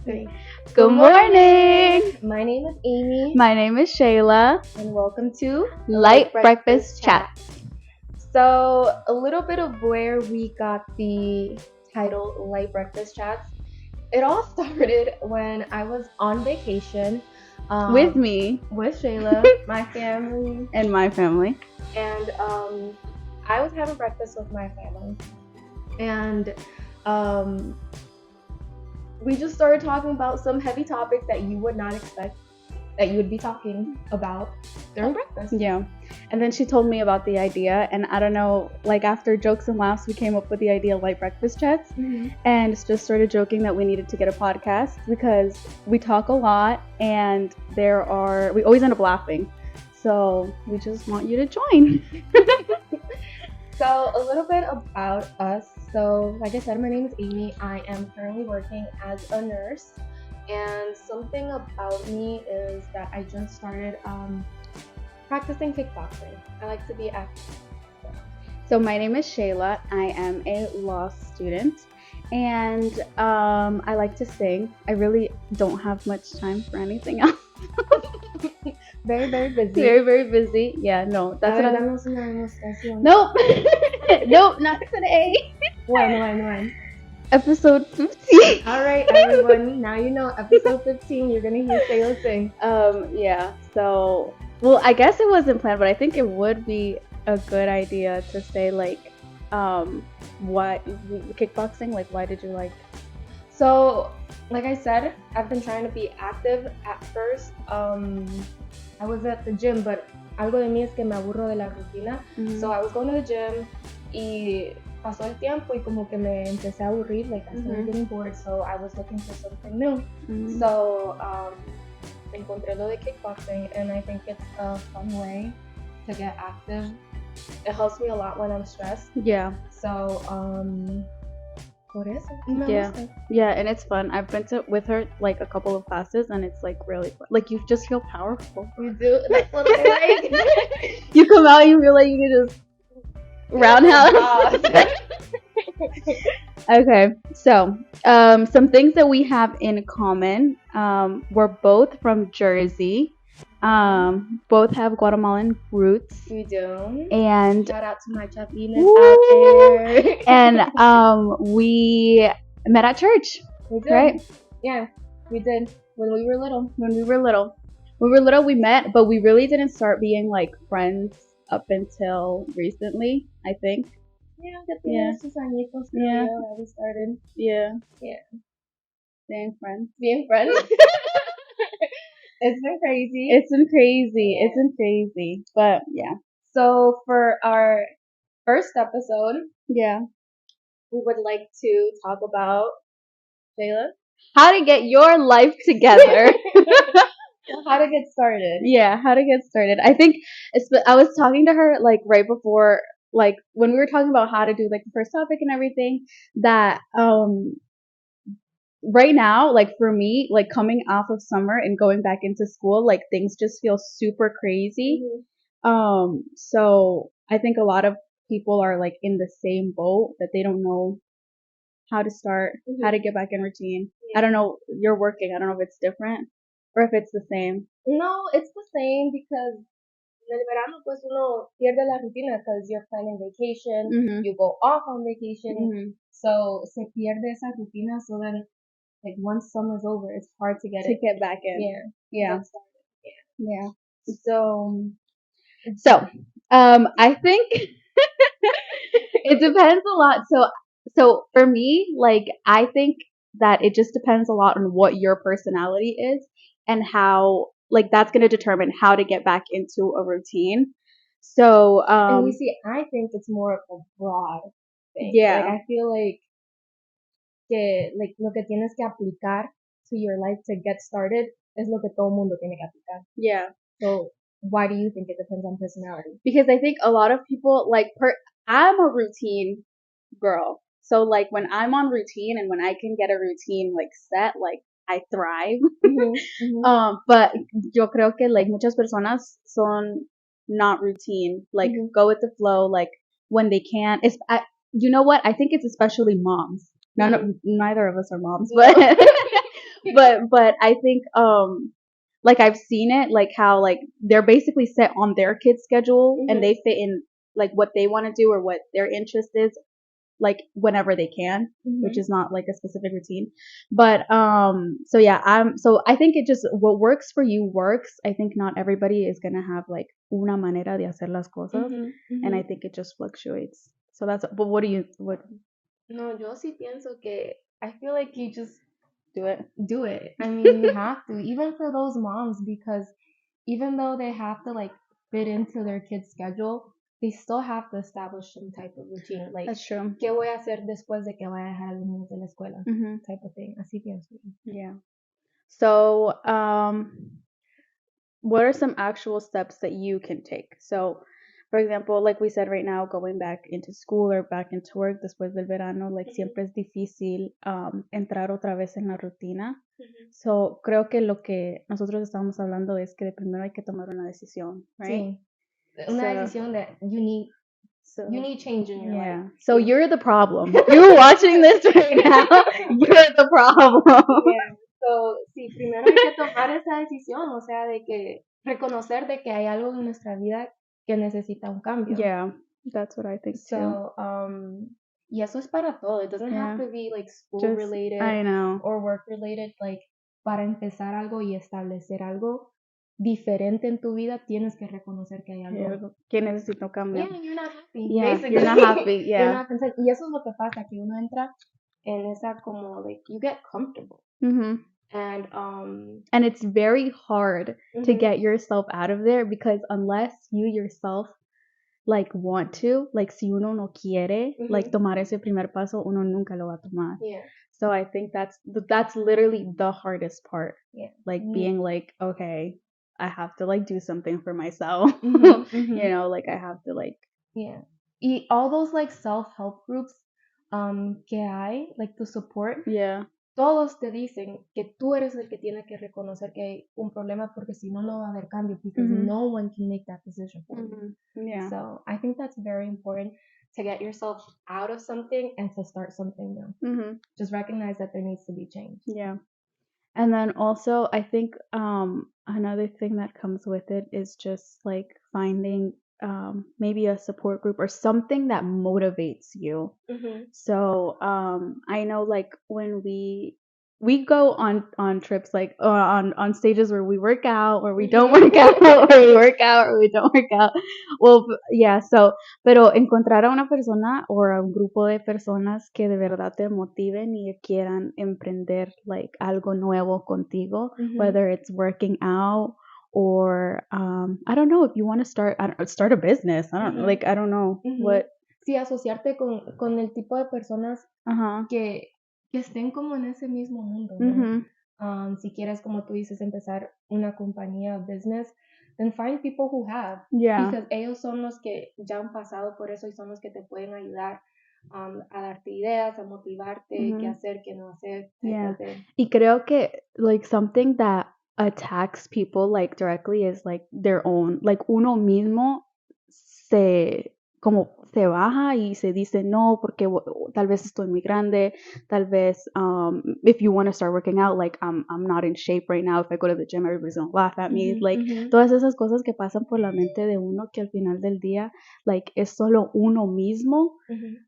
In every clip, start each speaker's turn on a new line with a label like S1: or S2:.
S1: Three.
S2: Good morning!
S1: My name is Amy.
S2: My name is Shayla.
S1: And welcome to
S2: Light Breakfast Chats.
S1: So, a little bit of where we got the title Light Breakfast Chats. It all started when I was on vacation.
S2: With me.
S1: With Shayla, my family.
S2: And my family.
S1: And I was having breakfast with my family. And we just started talking about some heavy topics that you would not expect that you would be talking about during breakfast.
S2: Yeah. And then she told me about the idea, and I don't know, like after jokes and laughs, we came up with the idea of Light Breakfast Chats, and just started joking that we needed to get a podcast because we talk a lot and we always end up laughing. So we just want you to join.
S1: So a little bit about us. So like I said, my name is Amy. I am currently working as a nurse. And something about me is that I just started practicing kickboxing. I like to be active.
S2: So my name is Shayla. I am a law student. And I like to sing. I really don't have much time for anything else.
S1: Very, very busy.
S2: Very, very busy. Yeah, no, that's what
S1: I'm...
S2: Nope. Nope, not today.
S1: When?
S2: Episode 15.
S1: Alright, everyone. Now you know episode 15. You're going to hear Shayla sing.
S2: Yeah, so... Well, I guess it wasn't planned, but I think it would be a good idea to say, like, what... Kickboxing, like, why did you like...
S1: So, like I said, I've been trying to be active at first. I was at the gym, but algo de mí es que me aburro de la rutina. So I was going to the gym y pasó el tiempo y como que me empecé a aburrir, like I started getting bored, so I was looking for something new. So encontré lo de kickboxing, and I think it's a fun way to get active. It helps me a lot when I'm stressed.
S2: Yeah.
S1: So por eso.
S2: Yeah, and it's fun. I've been with her like a couple of classes, and it's like really fun. Like you just feel powerful.
S1: You do. That's what I like.
S2: You come out, you feel like you can just roundhouse. Okay, so some things that we have in common. We're both from Jersey. Both have Guatemalan roots.
S1: We do.
S2: And
S1: shout out to my Chapinas out there.
S2: And we met at church.
S1: We did.
S2: Right?
S1: Yeah, we did. When we were little.
S2: We met, but we really didn't start being like friends up until recently, I think.
S1: Yeah.
S2: Yeah.
S1: We started.
S2: Yeah.
S1: Being friends. It's been crazy.
S2: But yeah.
S1: So for our first episode,
S2: we
S1: would like to talk about, Shayla,
S2: how to get your life together.
S1: How to get started.
S2: Yeah, how to get started. I think I was talking to her like right before, like when we were talking about how to do like the first topic and everything, that right now, like for me, like coming off of summer and going back into school, like things just feel super crazy. So I think a lot of people are like in the same boat, that they don't know how to start, how to get back in routine. I don't know, you're working, I don't know if it's different or if it's the same.
S1: No, it's the same, because en el verano pues uno pierde la rutina because you're planning vacation, you go off on vacation, so se pierde esa rutina. So then, like once summer's over, it's hard to get
S2: back in. Yeah. So I think it depends a lot. So for me, like I think that it just depends a lot on what your personality is and how, like that's going to determine how to get back into a routine. So
S1: and you see, I think it's more of a broad thing.
S2: Yeah.
S1: Like I feel like lo que tienes que aplicar to your life to get started es lo que todo mundo tiene que aplicar.
S2: Yeah.
S1: So why do you think it depends on personality?
S2: Because I think a lot of people like I'm a routine girl. So like when I'm on routine and when I can get a routine like set, like I thrive. But yo creo que like muchas personas son not routine. Like go with the flow. Like when they can. You know what? I think it's especially moms. Neither of us are moms, but but I think like I've seen it, like how like they're basically set on their kid's schedule and they fit in like what they want to do or what their interest is like whenever they can, which is not like a specific routine. But so yeah, so I think it just what works for you works. I think not everybody is gonna have like una manera de hacer las cosas, and I think it just fluctuates. So that's. But what do you what?
S1: No, yo sí pienso que I feel like you just
S2: Do it.
S1: do it. I mean, you have to, even for those moms, because even though they have to like fit into their kid's schedule, they still have to establish some type of routine. Like,
S2: That's true.
S1: ¿qué voy a hacer después de que vaya a dejar a los niños de la escuela? Type of thing. Así pienso.
S2: Yeah. So, what are some actual steps that you can take? So, for example, like we said right now, going back into school or back into work después del verano, like siempre es difícil entrar otra vez en la rutina. So, creo que lo que nosotros estábamos hablando es que de primero hay que tomar una decisión, right?
S1: Sí. Una decisión that you need change in your life.
S2: So you're the problem. You're watching this right now. You're the problem.
S1: Yeah. So, sí, primero hay que tomar esa decisión, o sea, de que reconocer de que hay algo en nuestra vida que necesita un cambio.
S2: Yeah, that's what I think too.
S1: Y eso es para todo. It doesn't have to be like school related or work related. Like, para empezar algo y establecer algo diferente en tu vida, tienes que reconocer que hay algo
S2: que necesita un cambio.
S1: Yeah, you're not happy.
S2: Yeah,
S1: basically.
S2: you're not happy. Yeah.
S1: You're not content. Y eso es lo que pasa, que uno entra en esa como, like, you get comfortable. And
S2: it's very hard to get yourself out of there because unless you yourself like want to, like si uno no quiere like tomar ese primer paso, uno nunca lo va a tomar.
S1: Yeah.
S2: So I think that's literally the hardest part.
S1: Yeah.
S2: Like being like, okay, I have to like do something for myself. You know, like I have to like.
S1: Yeah. Y all those like self-help groups que hay, like to support.
S2: Yeah.
S1: Todos te dicen que tú eres el que tiene que reconocer que hay un problema porque si no, no va a haber cambio because no one can make that decision for you.
S2: Yeah.
S1: So I think that's very important to get yourself out of something and to start something new. Just recognize that there needs to be change.
S2: Yeah. And then also I think another thing that comes with it is just like finding maybe a support group or something that motivates you. So I know like when we go on trips like on stages where we work out or we don't work out or we work out or we don't work out. Well, yeah, so pero encontrar a una persona o a un grupo de personas que de verdad te motiven y quieran emprender like algo nuevo contigo, whether it's working out or I don't know if you want to start a business. I don't like I don't know what.
S1: Sí, asociarte con el tipo de personas que estén como en ese mismo mundo, ¿no? Si quieres, como tú dices, empezar una compañía, business, then find people who have.
S2: Yeah.
S1: Because ellos son los que ya han pasado por eso y son los que te pueden ayudar a darte ideas, a motivarte, qué hacer, qué no hacer.
S2: Yeah. Y creo que like something that attacks people like directly is like their own, like uno mismo se baja y se dice no porque tal vez estoy muy grande, tal vez if you want to start working out, like I'm not in shape right now, if I go to the gym everybody's gonna laugh at me, like todas esas cosas que pasan por la mente de uno que al final del día like es solo uno mismo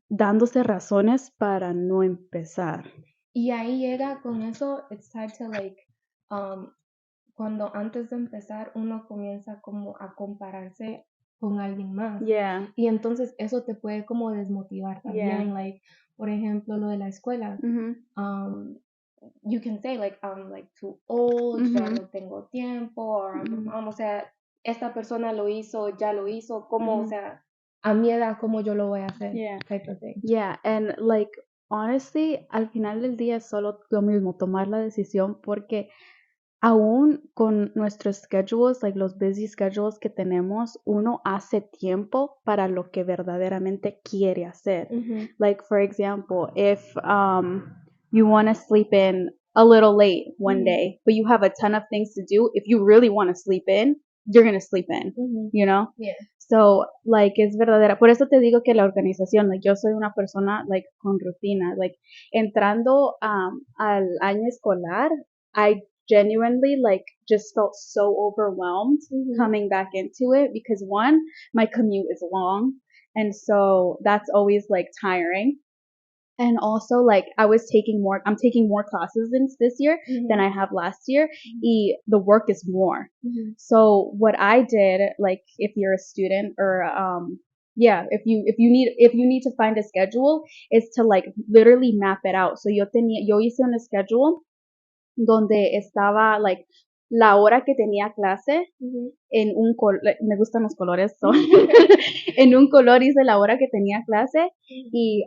S2: dándose razones para no empezar.
S1: Y ahí llega con eso, it's time to like cuando antes de empezar uno comienza como a compararse con alguien más.
S2: Yeah.
S1: Y entonces eso te puede como desmotivar también. Like, por ejemplo, lo de la escuela. You can say like, I'm like too old, ya no tengo tiempo, or o sea, esta persona lo hizo, ya lo hizo, como, o sea, a mi edad, ¿cómo yo lo voy a hacer? Type of thing.
S2: Yeah, and like, honestly, al final del día es solo lo mismo, tomar la decisión porque aún con nuestros schedules, like los busy schedules que tenemos, uno hace tiempo para lo que verdaderamente quiere hacer. Like, for example, if you want to sleep in a little late one day, but you have a ton of things to do, if you really want to sleep in, you're going to sleep in, you know?
S1: Yeah.
S2: So, like, es verdadera. Por eso te digo que la organización, like, yo soy una persona, like, con rutina. Like, entrando al año escolar, I genuinely like just felt so overwhelmed coming back into it because one, my commute is long. And so that's always like tiring. And also, like, I'm taking more classes this year than I have last year. The work is more. So what I did, like, if you're a student or, yeah, if you need to find a schedule, is to like literally map it out. So yo hice un schedule donde estaba, like, la hora que tenía clase en un color, me gustan los colores, so en un color hice la hora que tenía clase y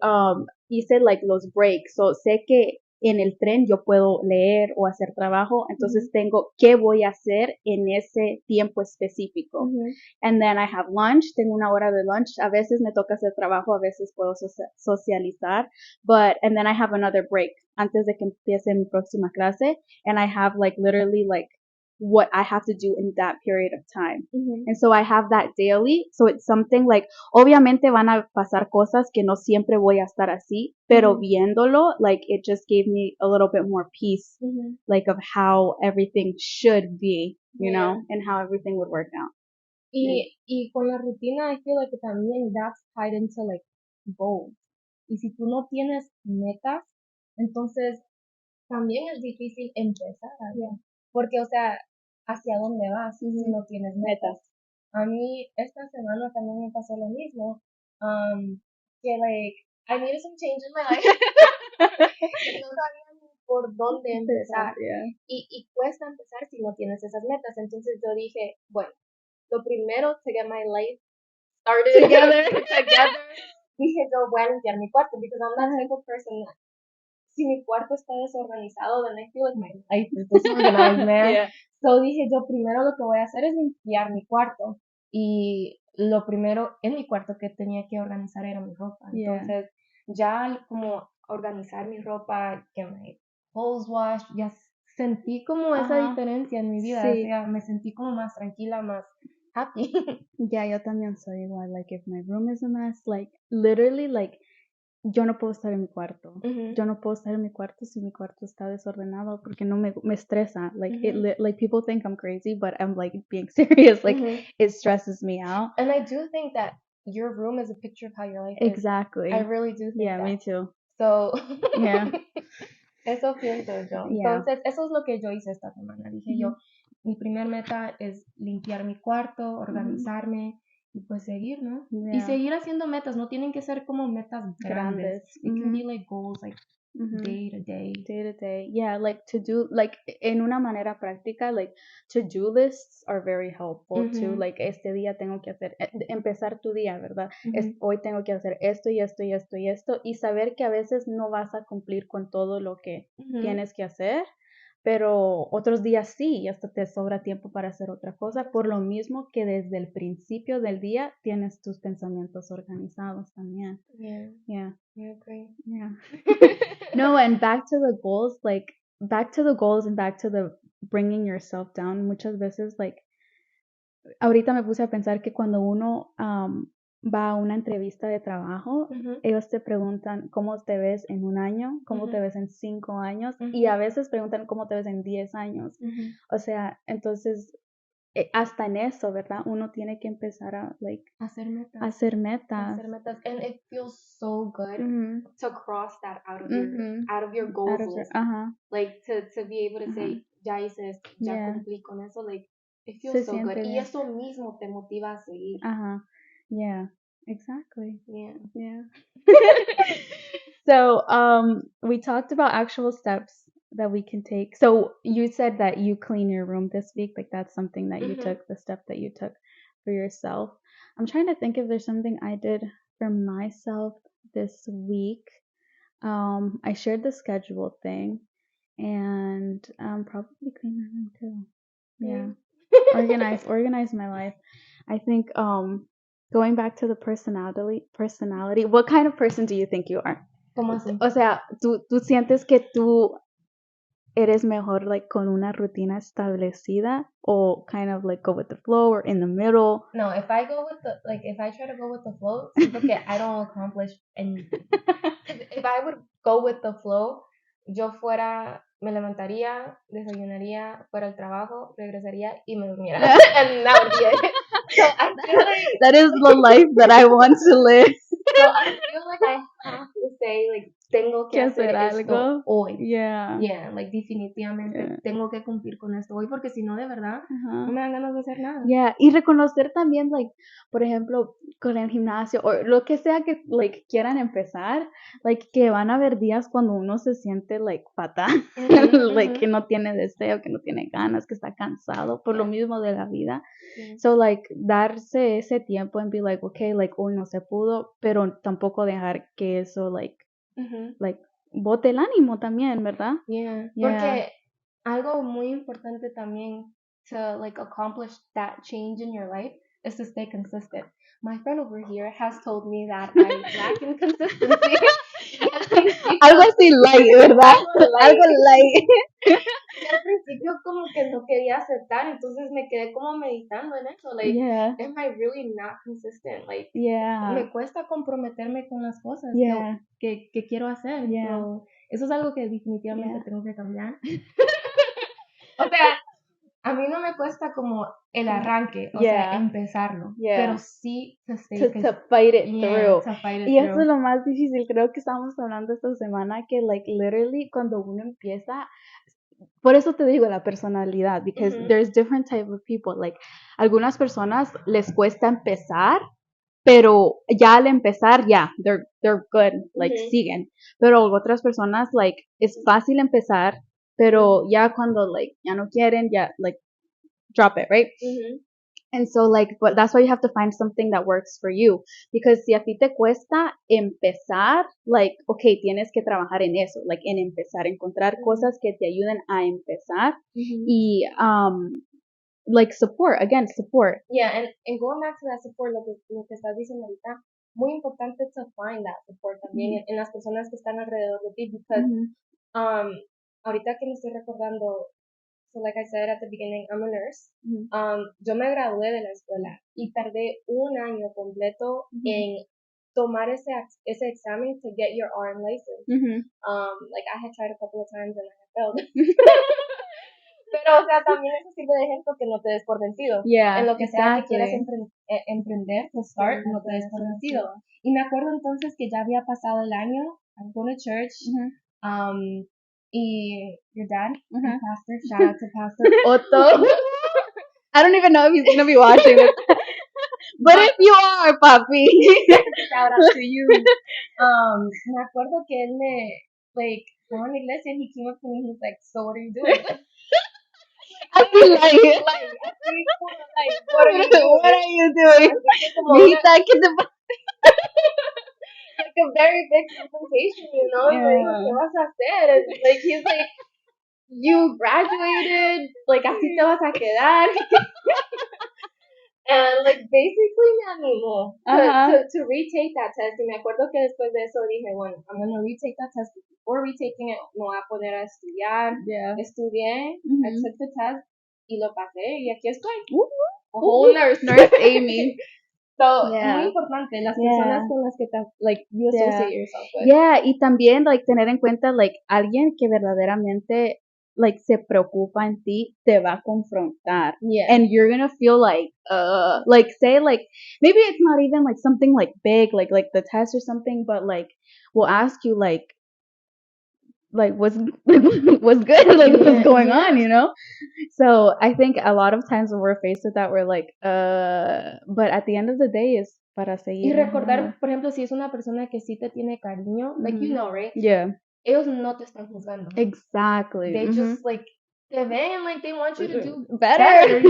S2: hice like los breaks, so sé que en el tren yo puedo leer o hacer trabajo, entonces tengo qué voy a hacer en ese tiempo específico. And then I have lunch, tengo una hora de lunch, a veces me toca hacer trabajo, a veces puedo socializar, and then I have another break antes de que empiece mi próxima clase, and I have like literally like what I have to do in that period of time. And so I have that daily. So it's something like, obviamente van a pasar cosas que no siempre voy a estar así, pero viéndolo, like it just gave me a little bit more peace, like of how everything should be, you know, and how everything would work out.
S1: Y con la rutina, I feel like también that's tied into like goals. Y si tú no tienes metas, entonces también es difícil empezar. Porque, o sea, ¿hacia dónde vas si no tienes metas? A mí esta semana también me pasó lo mismo. Que like, I needed some change in my life. No sabía ni por dónde empezar. Y cuesta empezar si no tienes esas metas. Entonces yo dije, bueno, lo primero to get my life started together, dije yo voy a limpiar mi cuarto because I'm that type of person that si mi cuarto está desorganizado, then I feel like my life is disorganized, man. So dije yo primero lo que voy a hacer es limpiar mi cuarto y lo primero en mi cuarto que tenía que organizar era mi ropa. Entonces ya como organizar mi ropa, que my clothes wash, ya sentí como esa diferencia en mi vida. O sea, me sentí como más tranquila, más happy.
S2: Yeah, yo también soy igual. Like, if my room is a mess, like, literally, like, yo no puedo estar en mi cuarto. Yo no puedo estar en mi cuarto si mi cuarto está desordenado porque no me estresa. Like, like, people think I'm crazy, but I'm, like, being serious. Like, it stresses me out.
S1: And I do think that your room is a picture of how your life
S2: Exactly.
S1: is. I really do think that.
S2: Me too.
S1: So,
S2: yeah.
S1: Eso pienso yo. Entonces, eso es lo que yo hice esta semana. Dije yo, mi primer meta es limpiar mi cuarto, organizarme y pues seguir, ¿no? Y seguir haciendo metas. No tienen que ser como metas grandes. It can be like goals, like day to day.
S2: Day to day. Yeah, like to do, like, en una manera práctica, like, to-do lists are very helpful too. Like, este día tengo que hacer, empezar tu día, ¿verdad? Hoy tengo que hacer esto y esto y esto y esto. Y saber que a veces no vas a cumplir con todo lo que tienes que hacer, pero otros días sí, y hasta te sobra tiempo para hacer otra cosa, por lo mismo que desde el principio del día tienes tus pensamientos organizados también.
S1: Yeah. I agree.
S2: Yeah. No, and back to the goals, like, back to the goals and back to the bringing yourself down. Muchas veces, like, ahorita me puse a pensar que cuando uno va a una entrevista de trabajo, ellos te preguntan cómo te ves en un año, cómo te ves en 5 años, y a veces preguntan cómo te ves en 10 años. O sea, entonces, hasta en eso, ¿verdad? Uno tiene que empezar a, like,
S1: hacer metas.
S2: Hacer metas.
S1: And it feels so good to cross that out of your goals list. Like, to be able to say, ya hice esto, ya cumplí con eso, like, it feels so good. Y eso mismo te motiva a seguir.
S2: Yeah, exactly.
S1: Yeah.
S2: So, we talked about actual steps that we can take. So you said that you clean your room this week. Like, that's something that you took, the step that you took for yourself. I'm trying to think if there's something I did for myself this week. I shared the schedule thing, and probably clean my room too. Yeah. Organize my life. I think going back to the personality, what kind of person do you think you are?
S1: ¿Cómo así?
S2: O sea, ¿tú sientes que tú eres mejor, like, con una rutina establecida, o kind of like go with the flow or in the middle?
S1: No, if I try to go with the flow, siento que I don't accomplish anything. If I would go with the flow, yo fuera me levantaría, desayunaría, fuera al trabajo, regresaría y me durmiera. And that would be it. So I feel like
S2: that is the life that I want to live.
S1: So I feel like I have to say, like, tengo que hacer esto
S2: algo
S1: hoy.
S2: Yeah.
S1: Yeah, like, definitivamente tengo que cumplir con esto hoy porque si no, de verdad, no me dan ganas de hacer nada.
S2: Yeah, y reconocer también, like, por ejemplo, con el gimnasio o lo que sea que, like, quieran empezar, like, que van a haber días cuando uno se siente, like, fatal, like, que no tiene deseo, que no tiene ganas, que está cansado por lo mismo de la vida. So, like, darse ese tiempo and be like, okay, like, hoy no se pudo, pero tampoco dejar que eso, like, bote el ánimo también, ¿verdad?
S1: Yeah, porque algo muy importante también to, like, accomplish that change in your life is to stay consistent. My friend over here has told me that I lack in consistency.
S2: Algo así light, ¿verdad? Algo light.
S1: Y al principio como que no quería aceptar, entonces me quedé como meditando en eso, like, am I really not consistent? Like, me cuesta comprometerme con las cosas que quiero hacer. So, eso es algo que definitivamente tengo que cambiar. O sea, a mí no me cuesta como el arranque, o sea, empezarlo, pero sí
S2: to fight it through.
S1: To fight it
S2: y
S1: through.
S2: eso es lo más difícil, creo que estábamos hablando esta semana que, like, literally cuando uno empieza, por eso te digo la personalidad, because there's different type of people, like, algunas personas les cuesta empezar, pero ya al empezar, they're good, like, siguen, pero otras personas, like, es fácil empezar, pero ya cuando, like, ya no quieren, like, drop it, right? And so, like, but that's why you have to find something that works for you. Because si a ti te cuesta empezar, like, okay, tienes que trabajar en eso, like, en empezar, encontrar cosas que te ayuden a empezar. Y, like, support.
S1: Yeah, and going back to that support, lo que estás diciendo ahorita, muy importante to find that support también en las personas que están alrededor de ti, because, ahorita que me estoy recordando, so like I said at the beginning, I'm a nurse. Yo me gradué de la escuela y tardé un año completo en tomar ese examen to get your RN license. Like I had tried a couple of times and I had failed. Pero, o sea, también eso sirve de ejemplo que no te des por vencido. En lo que sea que quieras emprender, to start, no te des por vencido. Y me acuerdo entonces que ya había pasado el año, I'm going to church, y your dad, the pastor, shout out to Pastor Otto.
S2: I don't even know if he's going to be watching it. But if you are, papi.
S1: Shout out to you. Me acuerdo que él me, like, estaba en la iglesia and he came up to me and he's like, so what are you doing?
S2: I feel like,
S1: what are you doing?
S2: What are you doing?
S1: Like a very big confrontation, you know? Like, ¿qué vas a hacer? And, like, he's like, you graduated, like, así te vas a quedar. And, like, basically me animó to retake that test. Y me acuerdo que después de eso dije, bueno, I'm going to retake that test. Before retaking it, me voy a poner a estudiar. Estudié, I took the test, y lo pasé, y aquí estoy. A whole nurse
S2: Amy.
S1: So, muy importante, las personas con las que like, you associate yourself with.
S2: Y también, like, tener en cuenta, like, alguien que verdaderamente, like, se preocupa en ti, te va a confrontar. And you're gonna feel like, say, like, maybe it's not even, like, something, like, big, like the test or something, but, like, we'll ask you, like, what's good, like, what's going on, you know? So I think a lot of times when we're faced with that, we're like, but at the end of the day, es para seguir.
S1: Y recordar, por ejemplo, si es una persona que sí te tiene cariño, like, you know, right? Ellos no te están juzgando.
S2: Exactly.
S1: They just, like, te ven, like, they want you to do
S2: better.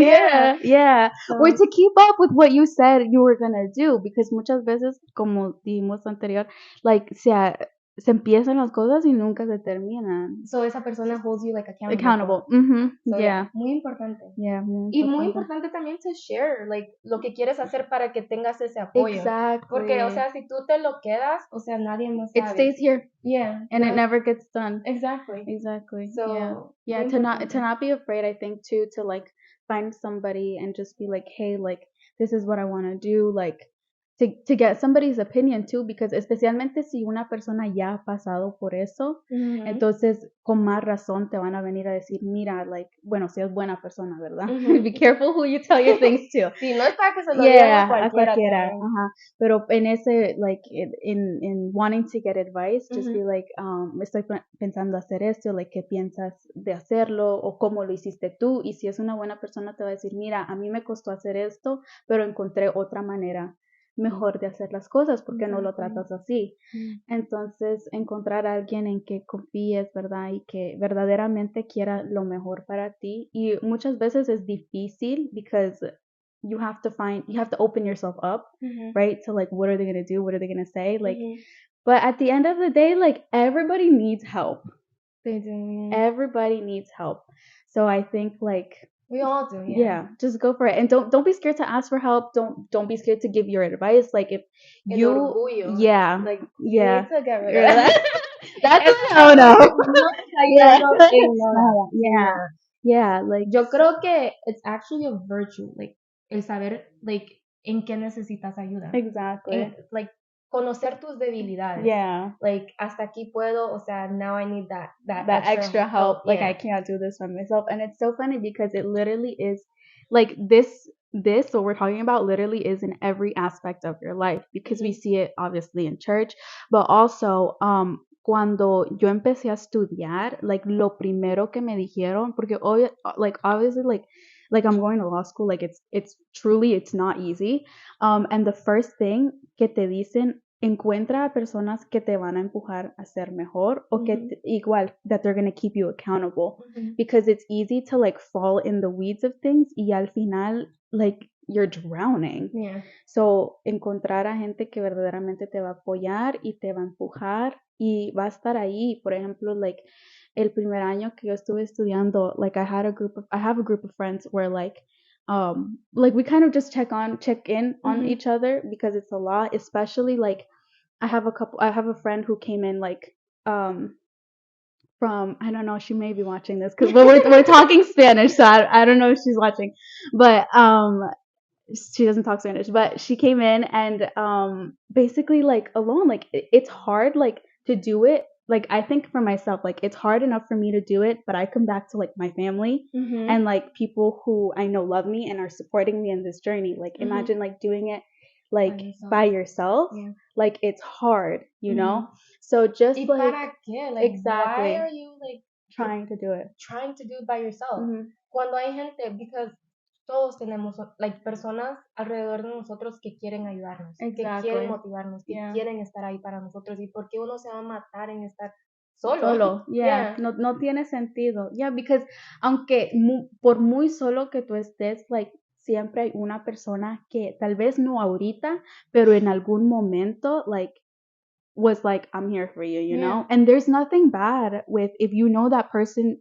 S2: So, or to keep up with what you said you were gonna do, because muchas veces, como dijimos anterior, like, se empiezan las cosas y nunca se terminan.
S1: So esa persona holds you, like,
S2: accountable.
S1: So, muy importante. Y muy importante también to share, like, lo que quieres hacer para que tengas ese apoyo.
S2: Exactly.
S1: Porque, o sea, si tú te lo quedas, o sea, nadie más sabe.
S2: It stays here. And it never gets done.
S1: Exactly.
S2: So, to not be afraid, I think, too, to, like, find somebody and just be like, hey, like, this is what I want to do, like, to get somebody's opinion too, because especialmente si una persona ya ha pasado por eso, entonces con más razón te van a venir a decir, mira, like, bueno, si es buena persona, ¿verdad? Be careful who you tell your things to.
S1: Sí, no es para que se lo digan a cualquiera.
S2: Ajá. Pero en ese, like, in wanting to get advice, just be like, estoy pensando hacer esto, like, ¿qué piensas de hacerlo? O cómo lo hiciste tú. Y si es una buena persona, te va a decir, mira, a mí me costó hacer esto, pero encontré otra manera mejor de hacer las cosas, porque no lo tratas así. Entonces, encontrar a alguien en que confíes, ¿verdad? Y que verdaderamente quiera lo mejor para ti. Y muchas veces es difícil because you have to open yourself up, right? So like, what are they going to do? What are they going to say? Like, but at the end of the day, like, everybody needs help.
S1: They do.
S2: Everybody needs help. So I think, like,
S1: we all do,
S2: yeah. Just go for it, and don't be scared to ask for help. Don't be scared to give your advice. Like, if you,
S1: orgullo.
S2: yeah,
S1: like,
S2: you
S1: need to get rid of that.
S2: That's yeah. Like,
S1: yo creo que it's actually a virtue, like, el saber, like, en qué necesitas ayuda.
S2: Exactly.
S1: Like, conocer tus debilidades.
S2: Yeah.
S1: Like, hasta aquí puedo, o sea, now I need that
S2: extra help. Like, I can't do this by myself. And it's so funny because it literally is, like, this what we're talking about literally is in every aspect of your life, because we see it obviously in church, but also cuando yo empecé a estudiar, like, lo primero que me dijeron, porque obviously, like I'm going to law school, like, it's truly, it's not easy, and the first thing que te dicen, encuentra a personas que te van a empujar a ser mejor, o que igual, that they're going to keep you accountable, because it's easy to, like, fall in the weeds of things y al final, like, you're drowning.
S1: Yeah.
S2: So, encontrar a gente que verdaderamente te va a apoyar y te va a empujar y va a estar ahí. Por ejemplo, like, el primer año que yo estuve estudiando, like, I have a group of friends where, like, we kind of just check in on each other, because it's a lot, especially, like, I have a friend who came in, like, from, I don't know, she may be watching this, because we're talking Spanish, so I don't know if she's watching, but she doesn't talk Spanish, but she came in and basically, like, alone, like, it's hard, like, to do it. Like, I think for myself, like, it's hard enough for me to do it, but I come back to, like, my family and, like, people who I know love me and are supporting me in this journey. Like, imagine, like, doing it, like, by yourself. Yeah. Like, it's hard, you know? So just,
S1: ¿Y
S2: like,
S1: para qué? Like,
S2: exactly.
S1: Why are you, like,
S2: trying to do it by
S1: yourself? Cuando hay gente, because todos tenemos, like, personas alrededor de nosotros que quieren ayudarnos, que quieren motivarnos, que quieren estar ahí para nosotros. ¿Y por qué uno se va a matar en estar solo?
S2: Yeah. No tiene sentido. Yeah, because aunque por muy solo que tú estés, like, siempre hay una persona que tal vez no ahorita, pero en algún momento, like, was like, I'm here for you, you know? And there's nothing bad with, if you know that person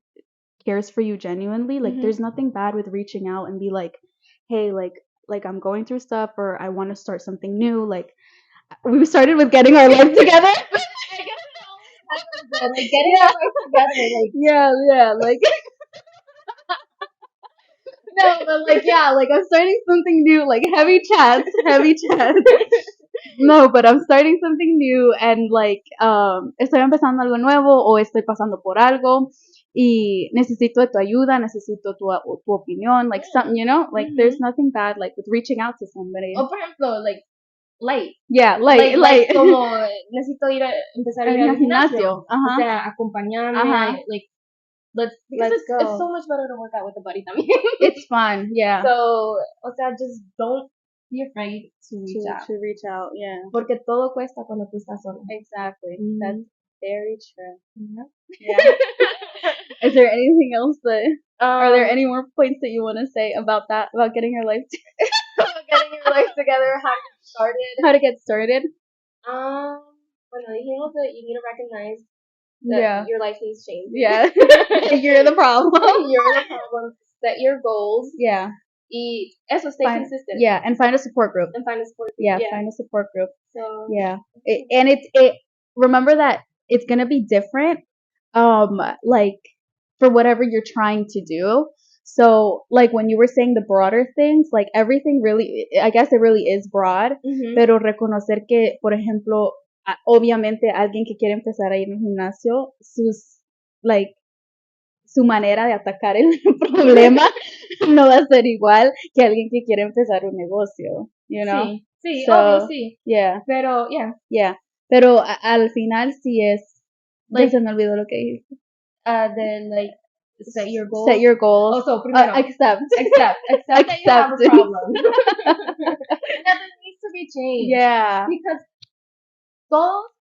S2: cares for you genuinely, like, there's nothing bad with reaching out and be like, hey, like I'm going through stuff, or I want to start something new. Like, we started with getting our life together.
S1: Like, getting our life together, like,
S2: yeah, like, no, but, like, yeah, like, I'm starting something new, like, heavy chats. No, but I'm starting something new, and, like, estoy empezando algo nuevo, o estoy pasando por algo, y necesito tu ayuda, necesito tu opinión, like, something, you know? Like, there's nothing bad, like, with reaching out to somebody.
S1: O, por ejemplo, like, light.
S2: Yeah, light.
S1: Like, como, necesito empezar a ir al gimnasio.
S2: Uh-huh.
S1: O sea, acompañarme, like, let's go. It's so much better to work out with a buddy también.
S2: It's fun, yeah.
S1: So, o sea, just don't be afraid to
S2: reach out, yeah.
S1: Porque todo cuesta cuando tú estás solo.
S2: Exactly. That's very true. Yeah. Is there anything else that, are there any more points that you want to say about that, about getting your life
S1: together,
S2: how to get started?
S1: Bueno, dijimos that you need to recognize that your life needs change.
S2: Yeah. You're the problem.
S1: You're the problem. Set your goals.
S2: Yeah.
S1: Y eso, stay consistent.
S2: Yeah, and find a support group. Find a support group.
S1: So,
S2: yeah. It remember that it's going to be different, like, for whatever you're trying to do. So, like, when you were saying the broader things, like, everything really, I guess it really is broad, pero reconocer que, por ejemplo, obviamente alguien que quiere empezar a ir al gimnasio, su manera de atacar el problema no va a ser igual que alguien que quiere empezar un negocio, you know?
S1: Sí, obvio, sí.
S2: Yeah.
S1: Pero,
S2: yeah. Pero al final sí es, ya se me olvidó lo que dijiste.
S1: Then, like, set your goals.
S2: Set your goals.
S1: Also, primero, accept that you have a problem. And that it needs to be changed.
S2: Yeah.
S1: Because todos,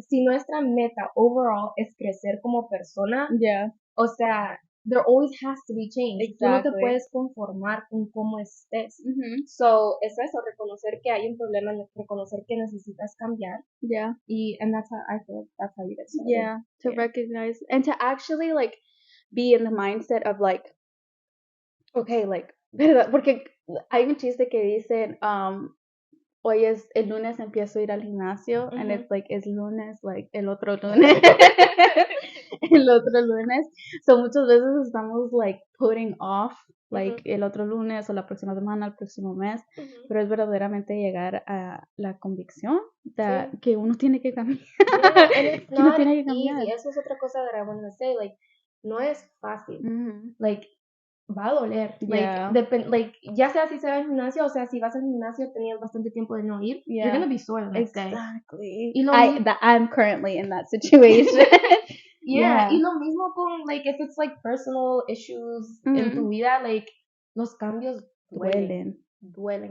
S1: si nuestra meta overall es crecer como persona, o sea, there always has to be change.
S2: Exactly.
S1: Tú no te puedes conformar con cómo estés. So, es eso, reconocer que hay un problema, reconocer que necesitas cambiar.
S2: Yeah.
S1: And that's how I feel that's how you get started.
S2: Yeah, to recognize and to actually, like, be in the mindset of, like, okay, like, ¿verdad? Porque hay un chiste que dicen, hoy es el lunes, empiezo a ir al gimnasio, and it's like, es lunes, like, el otro lunes. El otro lunes. So, muchas veces estamos, like, putting off, like, el otro lunes o la próxima semana, el próximo mes, pero es verdaderamente llegar a la convicción que uno tiene que cambiar.
S1: And it's not easy. Eso es otra cosa that I want to say, like, no es fácil. Like, va a doler. Like, ya sea si se va al gimnasio, o sea, si vas al gimnasio tenías bastante tiempo de no ir, you're gonna be sore the next day.
S2: Exactly. I'm currently in that situation.
S1: Y lo mismo con, like, if it's, like, personal issues en tu vida, like, los cambios duelen.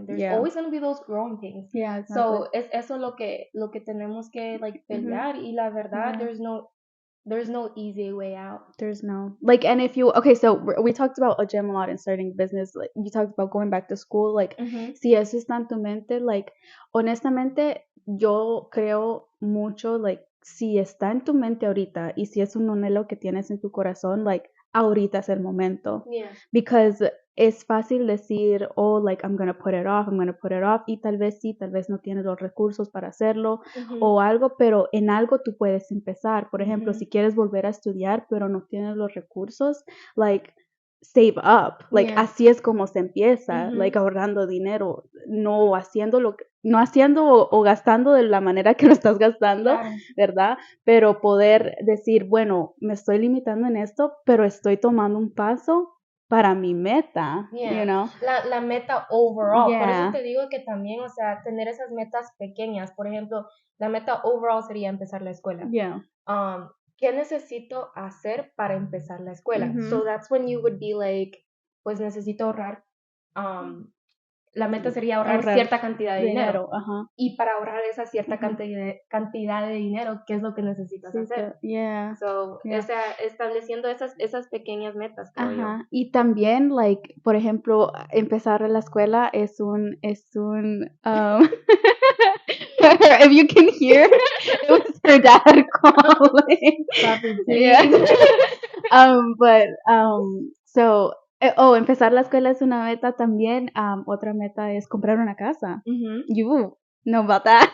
S1: There's always gonna be those growing pains.
S2: Yeah, exactly.
S1: So, es eso lo que tenemos que, like, pelear, y la verdad, there's no easy way out.
S2: There's no, like, and if you, okay, so we talked about a gym a lot and starting business, like, you talked about going back to school, like, si eso está en tu mente, like, honestamente, yo creo mucho, like, si está en tu mente ahorita, y si es un anhelo que tienes en tu corazón, like, ahorita es el momento. Because es fácil decir, oh, like, I'm gonna put it off, y tal vez sí, tal vez no tienes los recursos para hacerlo, o algo, pero en algo tú puedes empezar. Por ejemplo, si quieres volver a estudiar, pero no tienes los recursos, like, save up. Like, así es como se empieza, like, ahorrando dinero, no haciendo o gastando de la manera que lo estás gastando, ¿verdad? Pero poder decir, bueno, me estoy limitando en esto, pero estoy tomando un paso para mi meta, you know?
S1: La meta overall. Por eso te digo que también, o sea, tener esas metas pequeñas. Por ejemplo, la meta overall sería empezar la escuela. ¿Qué necesito hacer para empezar la escuela? So that's when you would be like, pues necesito ahorrar. La meta sería ahorrar cierta cantidad de dinero. Y para ahorrar esa cierta cantidad de dinero, ¿qué es lo que necesitas hacer? So, o sea, estableciendo esas pequeñas metas, creo yo.
S2: Y también, like, por ejemplo, empezar la escuela es un if you can hear, it was her dad calling. So, empezar la escuela es una meta también. Otra meta es comprar una casa. You know about that.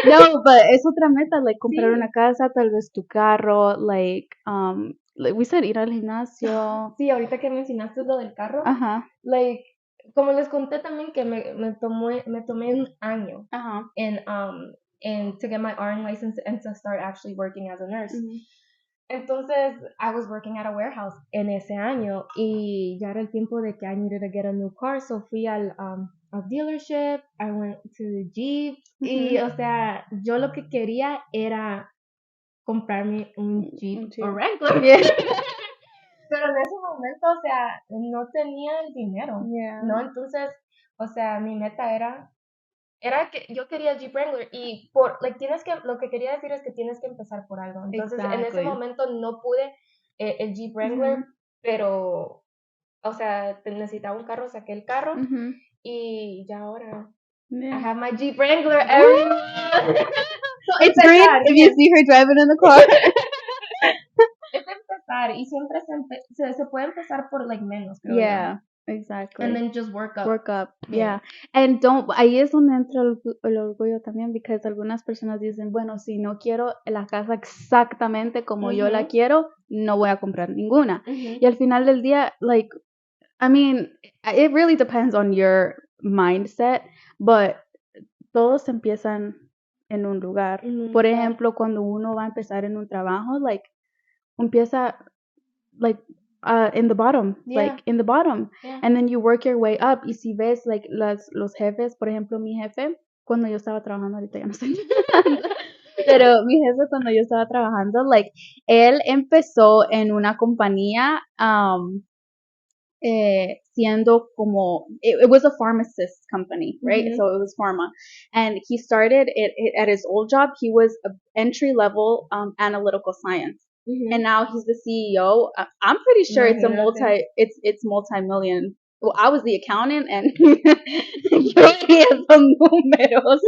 S2: No, but es otra meta, like, comprar una casa, tal vez tu carro, like we said, ir al gimnasio.
S1: Sí, ahorita que mencionaste lo del carro, like, como les conté también que me tomé un año and to get my RN license and to start actually working as a nurse. Entonces, I was working at a warehouse en ese año y ya era el tiempo de que I needed to get a new car, so fui al dealership, I went to the Jeep y, o sea, yo lo que quería era comprarme un Jeep o Wrangler. Pero en ese momento, o sea, no tenía el dinero, ¿no? Entonces, o sea, mi meta era que yo quería el Jeep Wrangler y lo que quería decir es que tienes que empezar por algo. Entonces, en ese momento no pude el Jeep Wrangler, pero, o sea, necesitaba un carro, saqué el carro y ya ahora I have my Jeep Wrangler.
S2: So it's great if you see her driving in the car.
S1: Es empezar y siempre se puede empezar por, like, menos, creo yo.
S2: Exactly.
S1: And then just work up.
S2: Work up, yeah. And ahí es donde entra el orgullo también, because algunas personas dicen, bueno, si no quiero la casa exactamente como yo la quiero, no voy a comprar ninguna. Y al final del día, like, I mean, it really depends on your mindset, but todos empiezan en un lugar. Por ejemplo, cuando uno va a empezar en un trabajo, like, empieza, like, in the bottom, like, in the bottom. And then you work your way up. Y si ves, like, los jefes, por ejemplo, mi jefe, cuando yo estaba trabajando, ahorita ya no estoy trabajando, pero mi jefe cuando yo estaba trabajando, like, él empezó en una compañía, siendo como, it was a pharmacist company, right? So it was pharma. And he started at his old job, he was an entry level analytical science. And now he's the CEO. I'm pretty sure it's multi-million. Well, I was the accountant and yo veía esos números.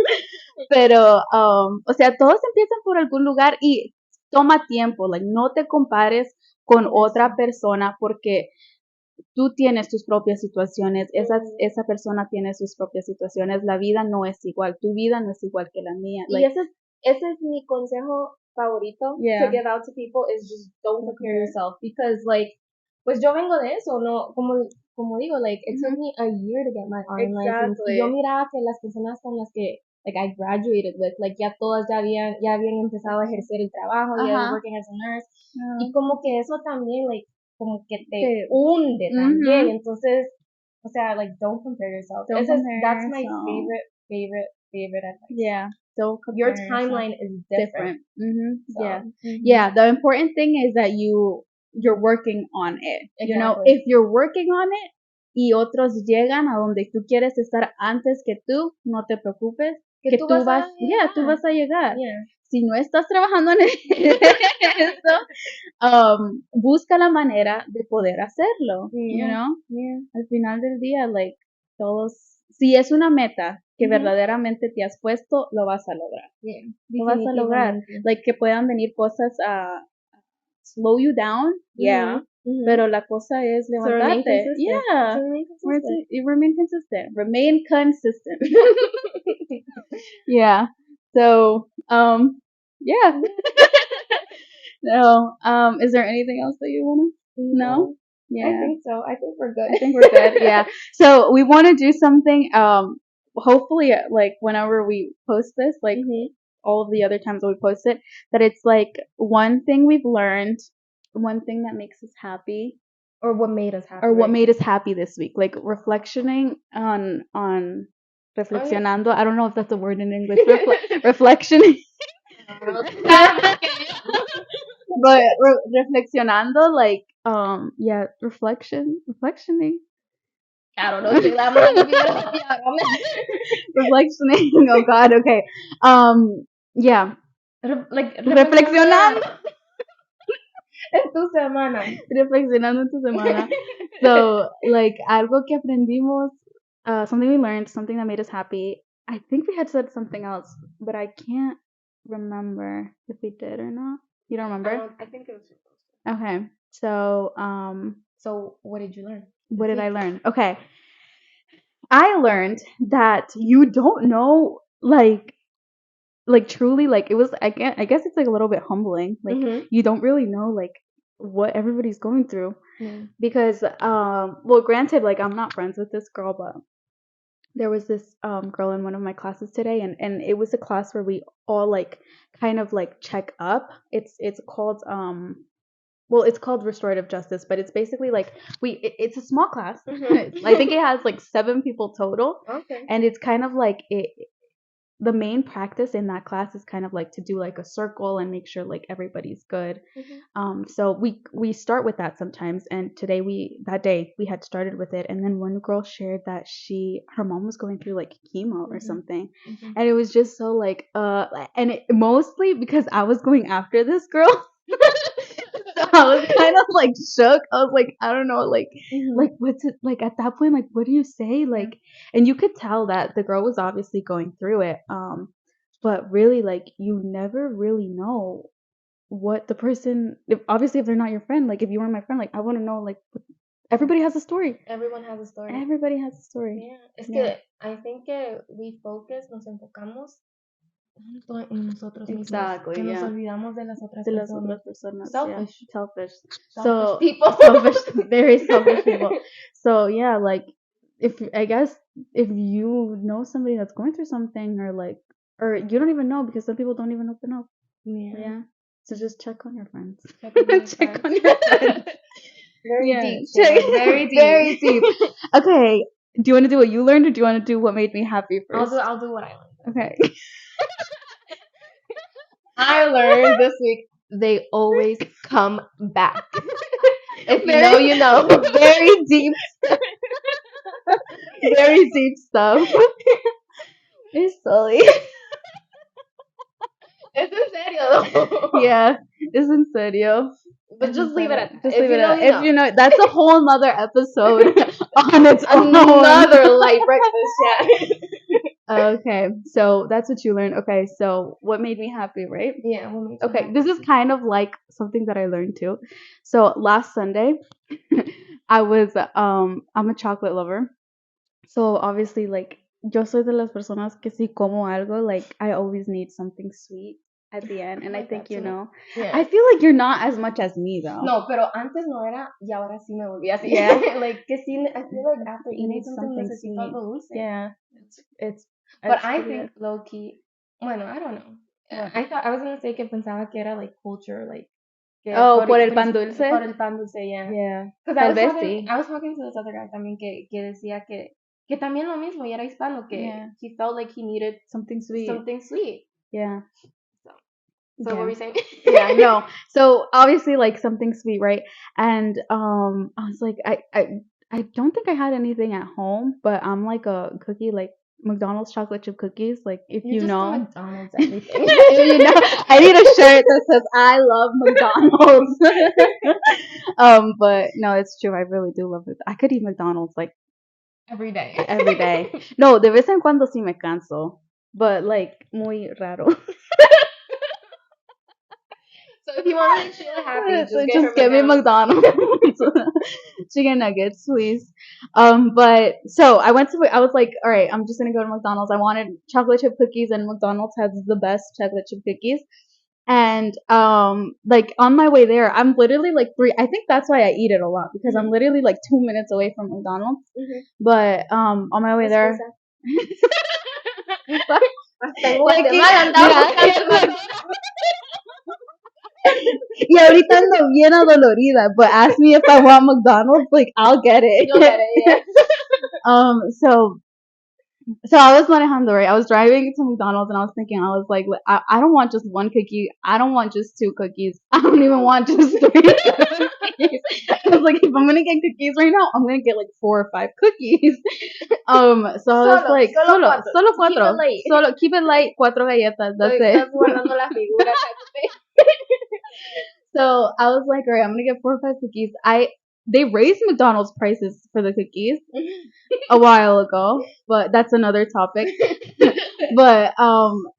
S2: Pero, o sea, todos empiezan por algún lugar y toma tiempo. Like, no te compares con otra persona porque tú tienes tus propias situaciones, esa persona tiene sus propias situaciones, la vida no es igual, tu vida no es igual que la mía.
S1: Y ese es mi consejo favorito to give out to people, is just don't compare yourself, because like, pues yo vengo de eso, no, como digo, like, it took me a year to get my RN license. Y yo miraba que las personas con las que, like, I graduated with, like, ya todas ya habían empezado a ejercer el trabajo, ya working as a nurse, y como que eso también, like, como que te hunde también. Entonces, o sea, like, don't compare yourself. That's my favorite advice. Yeah. Don't compare. Your timeline is different. So,
S2: yeah. The important thing is that you're working on it. Exactly. You know, if you're working on it y otros llegan a donde tú quieres estar antes que tú, no te preocupes, que tú vas a llegar. Yeah. Si no estás trabajando en eso, busca la manera de poder hacerlo, you know? Al final del día, like, todos, si es una meta que verdaderamente te has puesto, lo vas a lograr. Lo vas a lograr. Like, que puedan venir cosas a slow you down, pero la cosa es levantarte. Remain consistent. Remain consistent. Yeah. So, yeah. No. Is there anything else that you want to? No?
S1: Yeah. I think so. I think we're good.
S2: I think we're good. Yeah. So we want to do something, hopefully, like, whenever we post this, like, all of the other times that we post it, that it's like one thing we've learned, one thing that makes us happy,
S1: or what made us happy,
S2: or what made us happy this week, like reflectioning on reflexionando. I don't know if that's a word in English. Reflectioning. But reflexionando, like, reflectioning.
S1: I don't know.
S2: Reflectioning. Oh God. Okay. Yeah. Reflexionando.
S1: En tu semana.
S2: Reflexionando en tu semana. So, like, algo que aprendimos, something we learned, something that made us happy. I think we had said something else, but I can't remember if we did or not. You don't remember?
S1: I think it was.
S2: Okay. So,
S1: so what did you learn?
S2: What did I learn? Okay. I learned that you don't know, like truly, like, it was, I guess it's like a little bit humbling. Like, you don't really know, like, what everybody's going through. Because, well, granted, like, I'm not friends with this girl, but there was this girl in one of my classes today, and it was a class where we all, like, kind of, like, check up. It's called well, it's called restorative justice, but it's basically like it's a small class. I think it has like 7 people total.
S1: Okay.
S2: And it's kind of like the main practice in that class is kind of like to do like a circle and make sure like everybody's good. So we start with that sometimes, and that day we had started with it, and then one girl shared that her mom was going through like chemo or something, and it was just so like and it, mostly because I was going after this girl. So I was kind of like shook. I was like, I don't know, like like what's it like at that point, like what do you say, like, and you could tell that the girl was obviously going through it, but really, like, you never really know what the person, if they're not your friend, like if you were my friend, like I want to know like Everybody has a story.
S1: Everyone has a story.
S2: Everybody has a story.
S1: Yeah. Es que I think que we focus, nos enfocamos tanto en nosotros mismos.
S2: Exactly,
S1: Que nos
S2: yeah.
S1: olvidamos de las otras
S2: De las
S1: personas.
S2: otras personas.
S1: Selfish.
S2: Yeah. Selfish.
S1: Selfish people.
S2: Selfish, very selfish people. So yeah, like if you know somebody that's going through something or you don't even know because some people don't even open up. Yeah. So just check on your friends.
S1: Check on your friends. Very deep. Very deep.
S2: Very deep. Okay. Do you want to do what you learned or do you want to do what made me happy first?
S1: I'll do what I learned.
S2: Okay.
S1: I learned this week they always come back. If you know, you know.
S2: Very deep stuff. Very deep stuff. It's silly.
S1: Es en serio.
S2: Yeah, it's in serio.
S1: But just leave it at that.
S2: Just leave it at that. If you know, that's a whole nother episode on its own.
S1: Another light breakfast chat.
S2: Okay, so that's what you learned. Okay, so what made me happy, right?
S1: Yeah.
S2: Okay, this is kind of like something that I learned too. So last Sunday, I'm a chocolate lover. So obviously, like, yo soy de las personas que si como algo, like, I always need something sweet at the end, and I think you know.
S1: Yeah.
S2: I feel like you're not as much as me though.
S1: No, pero antes no era y ahora sí me volví así.
S2: Yeah.
S1: Like que sí, I feel like after eating something necesito
S2: sweet.
S1: algo dulce.
S2: Yeah, it's.
S1: But I think low key. Bueno, I don't know. Yeah. I was gonna say que pensaba que era like culture, like.
S2: Por el pan dulce.
S1: Por el pan dulce, yeah.
S2: Yeah.
S1: Because I was talking to this other guy también que decía que también lo mismo y era hispano que he felt like he needed
S2: something sweet. Yeah.
S1: So what were you saying?
S2: Yeah, no. So obviously like something sweet, right? And I was like I don't think I had anything at home, but I'm like a cookie like McDonald's chocolate chip cookies, like if
S1: You're
S2: you
S1: just
S2: know
S1: McDonald's everything.
S2: you know, I need a shirt that says I love McDonald's. But no, it's true. I really do love it. I could eat McDonald's like
S1: every day.
S2: No, de vez en cuando sí me canso, but like muy raro.
S1: So if you want to make Sheila happy,
S2: just get me McDonald's. Chicken nuggets, please. But so I was like, all right, I'm just gonna go to McDonald's. I wanted chocolate chip cookies, and McDonald's has the best chocolate chip cookies. And like on my way there, I'm literally like I think that's why I eat it a lot because I'm literally like 2 minutes away from McDonald's. But on my way there. Y ahorita ando bien adolorida, but ask me if I want McDonald's, like I'll get it.
S1: You'll get it, yeah.
S2: So I was manejando, right? I was driving to McDonald's and I was thinking, I was like, I don't want just one cookie. I don't want just 2 cookies. I don't even want just 3 cookies. I was like, if I'm gonna get cookies right now, I'm gonna get like 4 or 5 cookies. So I was like, solo 4. Keep it light, 4 galletas. That's it. So I was like, all right, I'm gonna get 4 or 5 cookies. They raised McDonald's prices for the cookies a while ago, but that's another topic. But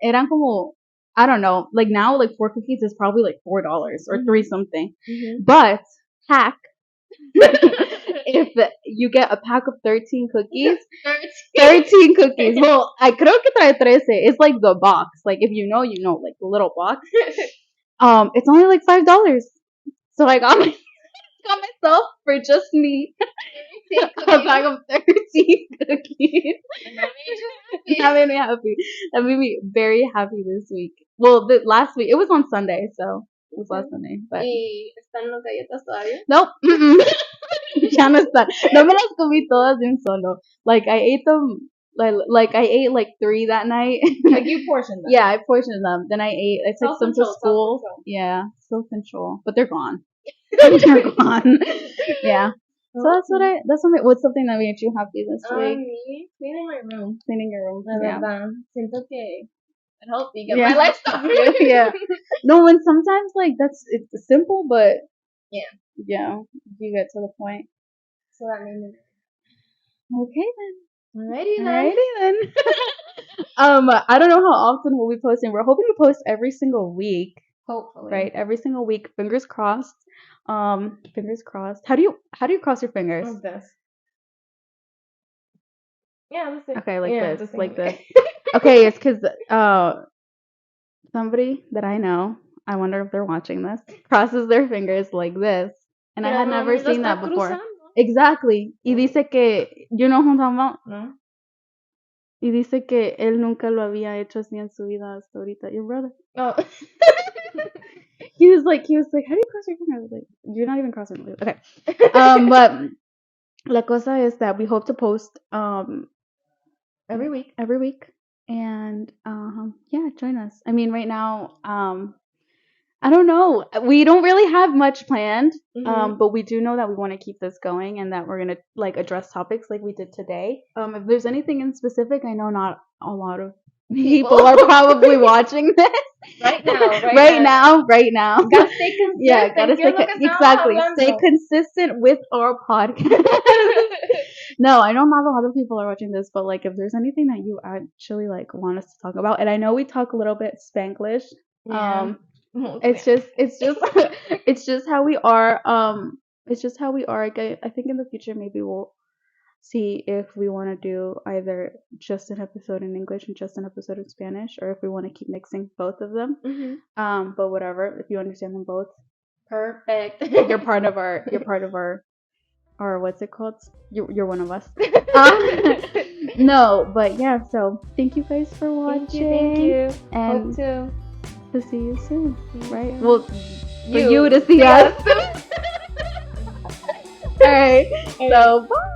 S2: eran como, I don't know, like now like 4 cookies is probably like $4 or 3 something. But hack, if you get a pack of 13 cookies, 13 cookies. Well, I creo que trae 13. It's like the box. Like if you know, like the little box. It's only like $5. So I got myself for just me a bag of 13 cookies. That made me happy. That made me very happy this week. Well, last week. It was on Sunday, so it was last Sunday. But
S1: ¿Y están las galletas todavía?
S2: Nope. Ya no están. No me las comí todas de un solo. Like I ate them. Like I ate like 3 that night.
S1: Like you portioned them.
S2: Yeah, I portioned them. Then I took some to school.
S1: Self-control.
S2: Yeah, self-control. But they're gone. They're gone. Yeah. So what's something that made you happy this week?
S1: Me cleaning my room.
S2: Cleaning your room.
S1: Yeah. Siento que it helped me get my life started.
S2: Yeah. No, and sometimes like it's simple, but
S1: yeah,
S2: you get to the point.
S1: So that made me.
S2: Okay then.
S1: Alrighty
S2: then. I don't know how often we'll be posting. We're hoping to post every single week.
S1: Hopefully.
S2: Right, every single week. Fingers crossed. Fingers crossed. How do you cross your fingers?
S1: Like this. Yeah, the same.
S2: Okay, like
S1: yeah,
S2: this,
S1: the same
S2: like
S1: way.
S2: this. Okay, it's because somebody that I know, I wonder if they're watching this, crosses their fingers like this, and I
S1: Pero
S2: had never
S1: lo
S2: seen
S1: está
S2: that before.
S1: cruzando.
S2: Exactly. Y dice que, you know who I'm talking about?
S1: No.
S2: Y dice que él nunca lo había hecho así en su vida hasta ahorita. Your brother.
S1: Oh.
S2: He was like, how do you cross your fingers? I was like, you're not even crossing your fingers. Okay. But la cosa is that we hope to post
S1: Every week.
S2: and yeah, join us. I mean, right now, I don't know. We don't really have much planned, but we do know that we want to keep this going and that we're gonna like address topics like we did today. If there's anything in specific, I know not a lot of people are probably watching this
S1: right now.
S2: Right now.
S1: Gotta stay consistent.
S2: Yeah, gotta stay consistent with our podcast. No, I know not a lot of people are watching this, but like if there's anything that you actually like want us to talk about, and I know we talk a little bit Spanglish.
S1: Yeah.
S2: It's just how we are. It's just how we are. I think in the future maybe we'll see if we want to do either just an episode in English and just an episode in Spanish, or if we want to keep mixing both of them. But whatever, if you understand them both,
S1: perfect.
S2: You're part of our what's it called? You're one of us. No, but yeah. So thank you guys for watching.
S1: Thank you.
S2: And
S1: hope
S2: to see you soon, right?
S1: You.
S2: Well, for you to see us. All right. So bye.